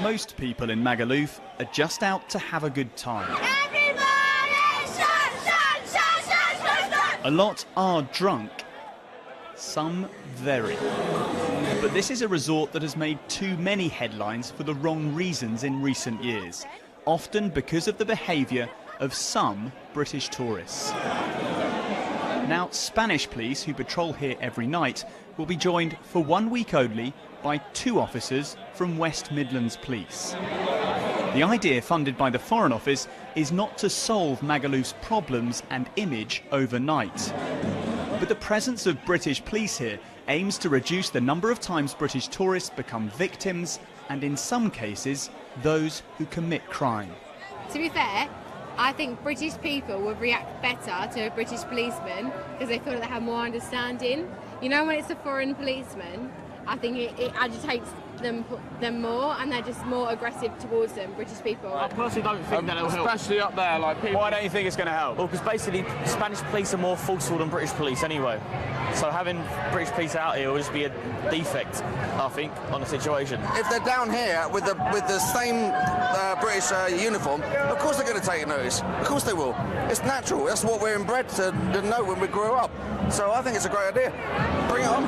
Most people in Magaluf are just out to have a good time. A lot are drunk, some very. But this is a resort that has made too many headlines for the wrong reasons in recent years, often because of the behaviour of some British tourists. Now, Spanish police who patrol here every night will be joined for 1 week only by 2 officers from West Midlands Police. The idea, funded by the Foreign Office, is not to solve Magaluf's problems and image overnight. But the presence of British police here aims to reduce the number of times British tourists become victims and, in some cases, those who commit crime. To be fair, I think British people would react better to a British policeman because they feel that they have more understanding. You know, when it's a foreign policeman, I think it agitates them more, and they're just more aggressive towards them, British people. I personally don't think that'll help. Especially up there, like people... Why don't you think it's going to help? Well, because basically Spanish police are more forceful than British police anyway. So having British police out here will just be a defect, I think, on the situation. If they're down here with the same British uniform, of course they're going to take notice. Of course they will. It's natural. That's what we're inbred to know when we grow up. So I think it's a great idea. Bring it on.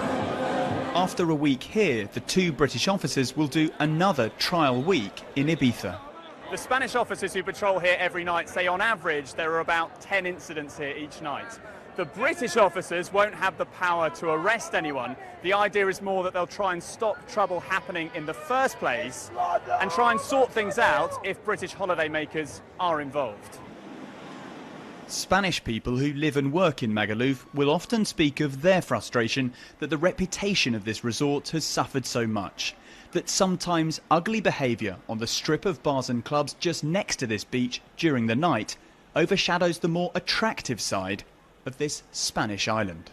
After a week here, the 2 British officers will do another trial week in Ibiza. The Spanish officers who patrol here every night say on average there are about 10 incidents here each night. The British officers won't have the power to arrest anyone. The idea is more that they'll try and stop trouble happening in the first place and try and sort things out if British holidaymakers are involved. Spanish people who live and work in Magaluf will often speak of their frustration that the reputation of this resort has suffered so much, that sometimes ugly behaviour on the strip of bars and clubs just next to this beach during the night overshadows the more attractive side of this Spanish island.